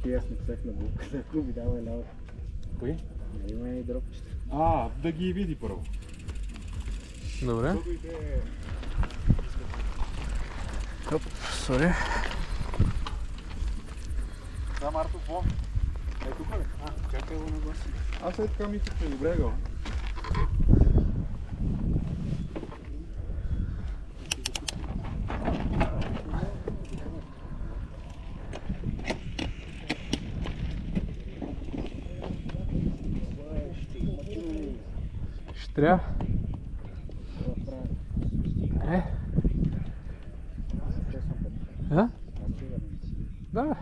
Тия сме цъфна булката, ако ви дава една. Кои? Има и дропчета. Да ги види първо. Добре. Оп, сори. Да, Марто, по? Е, тук ли? Чакай го нагласи. Аз е така мисля, че е добре гъл. Ще трябва. А? Да.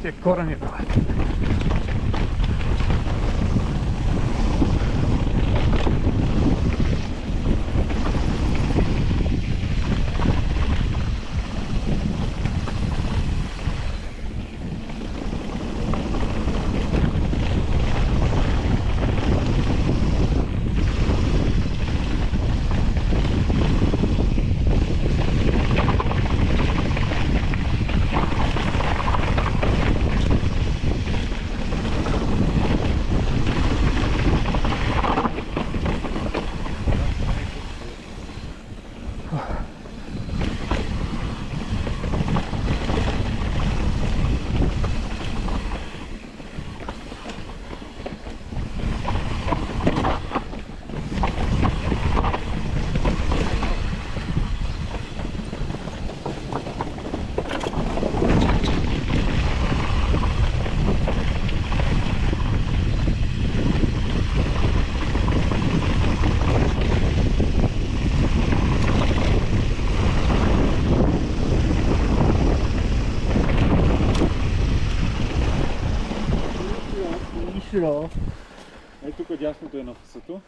Тия корени това. Е, тук дясното е на фасато.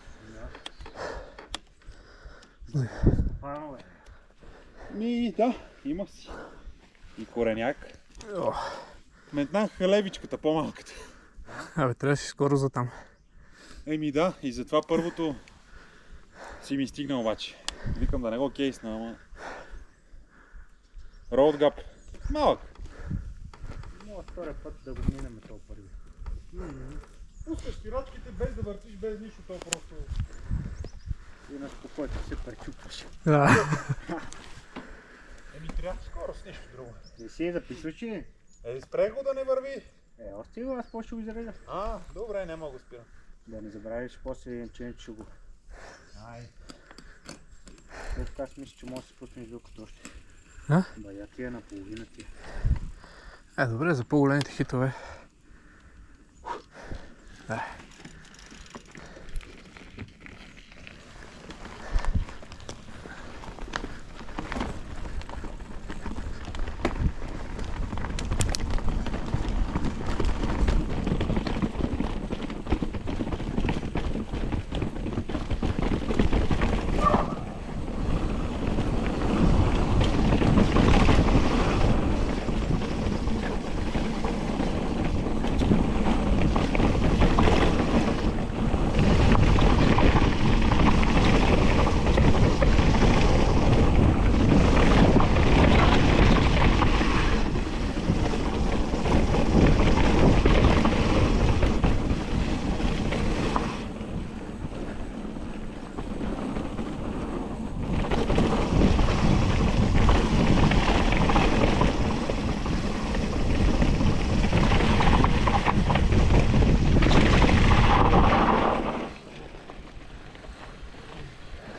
Да, има си. И кореняк. Метнах левичката, по-малката. Абе, трябва си скоро за там. Да, и затова първото си ми стигна обаче. Викам да не го кейсна, ама... Road gap. Малък. Мога втория път да го минем този първи. Пускаш пиратките без да въртиш, без нищо, то просто... И на спокойно се пречупваш. Да. Трябва скоро с нещо друго. Не си записваш ли? Спрей го да не върви. Още го, аз после ще го изреда. Добре, няма го спирам. Да не забравиш после, че го... Тук аз мисля, че може да си пуснеш звукът още. Бая тия наполовина ти. Добре, за по-големите хитове. Да.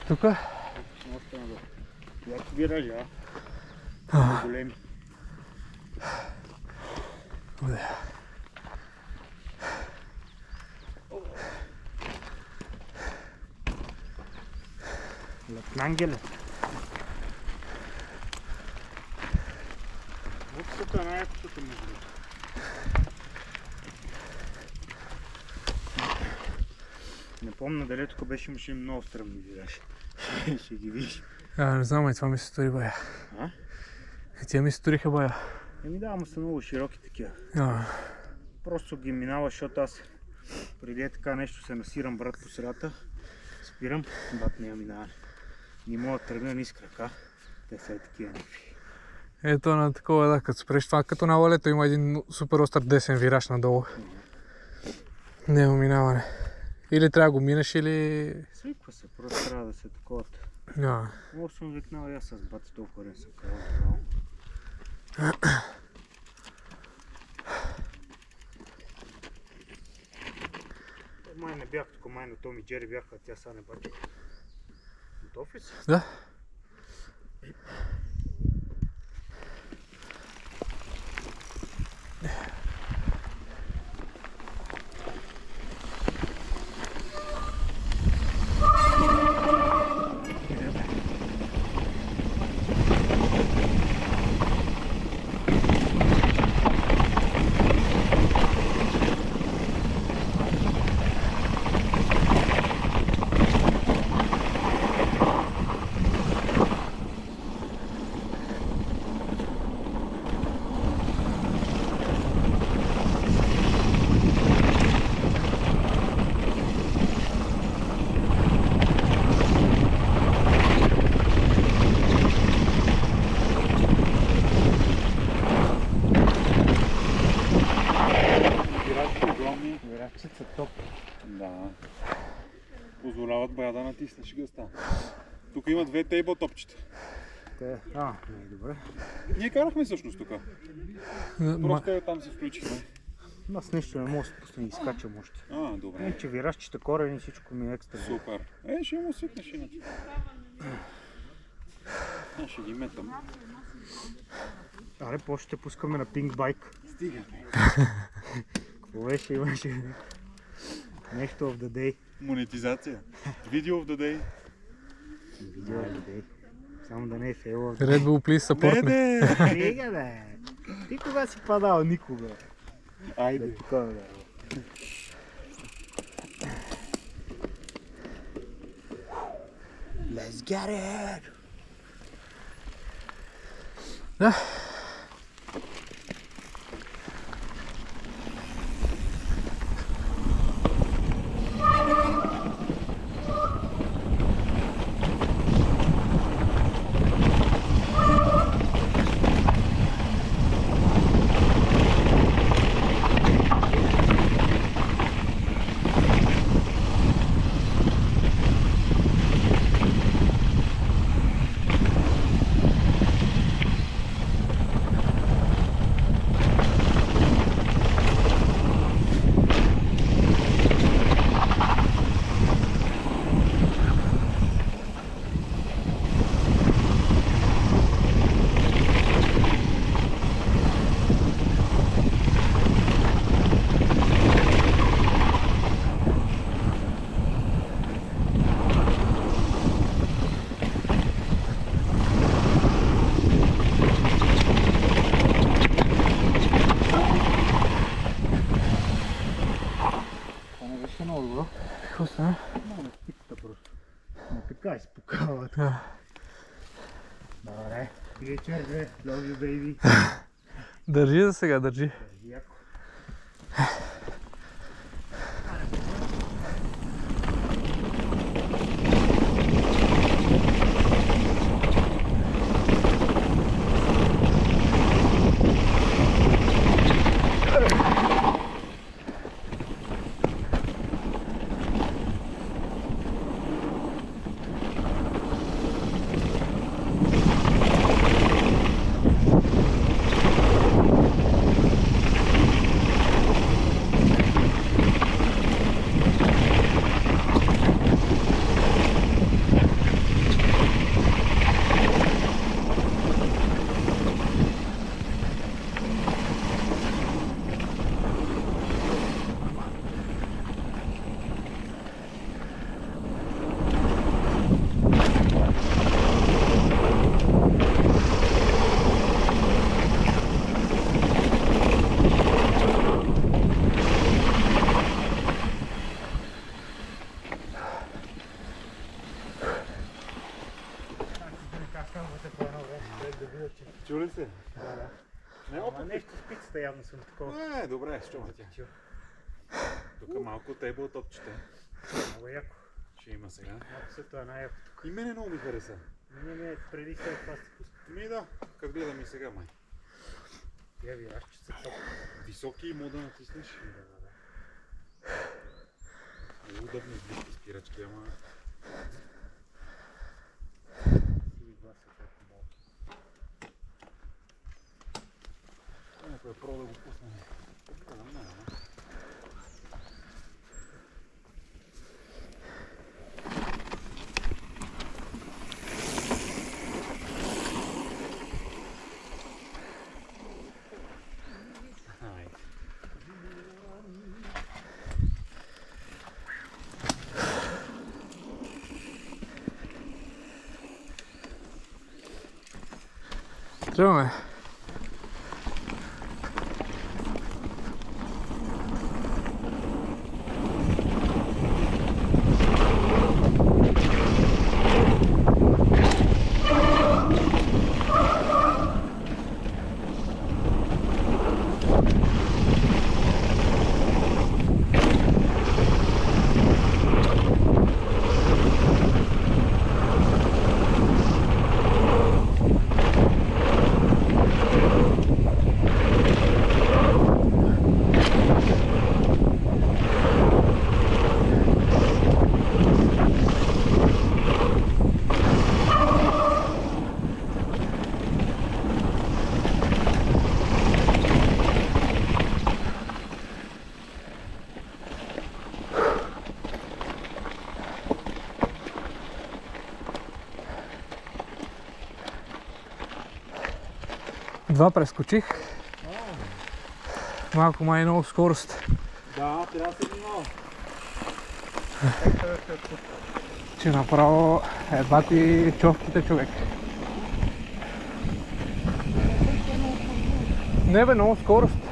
Тук? Още надолу. Як виражи, Големи. Ангелът. Лодката е най-якото между другото. Не помня дали тук беше, имаше много стръмни вираж. Ще ги видиш. Не знам, и това ми се стори бая. А? И тия ми се сториха бая. Еми да, ама са много широки такива. А, Просто ги минава, защото аз преди е така нещо се насирам, брат, по средата. Спирам, брат, няма минаване. Не мога да тръгна ни с крака. Те са и такива някакви. ето на такова, да, като спреш това, като на валето има един супер остър десен вираж надолу. Няма минаване. Или трябва да го минеш, или... Свиква се, просто трябва да се таковат. Да. Много съм викнал и аз с бати толкова ден съм карал направо. Май не бях тук, май на Том и Джери бяха, а тя са не бати. Готов ли си? Да. Вирачите са топ. Да. Позволяват бая да натиснеш гъста. Тук има две тейбъл топчета. Не е добре. Ние карахме всъщност тук. Просто там се включихме. Аз нещо не мога да се пусна и изкачам още. Добре. Не, че вирачите корени, всичко ми е екстра. Супер. Ще му свикнеш иначе. Ще ги метам. Аре, после ще пускаме на Pink Bike. Стигаме. Какво беше, имаше нещо of the day. Монетизация. Видео of the day. Видео of the day. Само да не е фейл. Red Bull, please support me. Стига бе! Ти кога си падал? Никога. Айде. Такова бе. Let's get it! Да. Какво стана? Много пиката просто. Но така изпукава. Добре. Вечер, бе. Love you, baby. Държи за сега, държи. Яко. съм такова. Добре, що ме тя. Тук малко тейбъл топчета. Много яко. Ще има сега. Малко се това е най-яко. И мене много ми хареса. Не, преди сега това се пуска. Да, как гледам и сега май. Тя вирашче са топ. Високи и мога да натиснеш. Удобни с близки спирачки, ама... Някой е про да го пусне. Тръгваме. Два прескочих. Малко май много скорост. Да, трябва да се внимава. Че направо бати човките човек. Не бе, много скорост.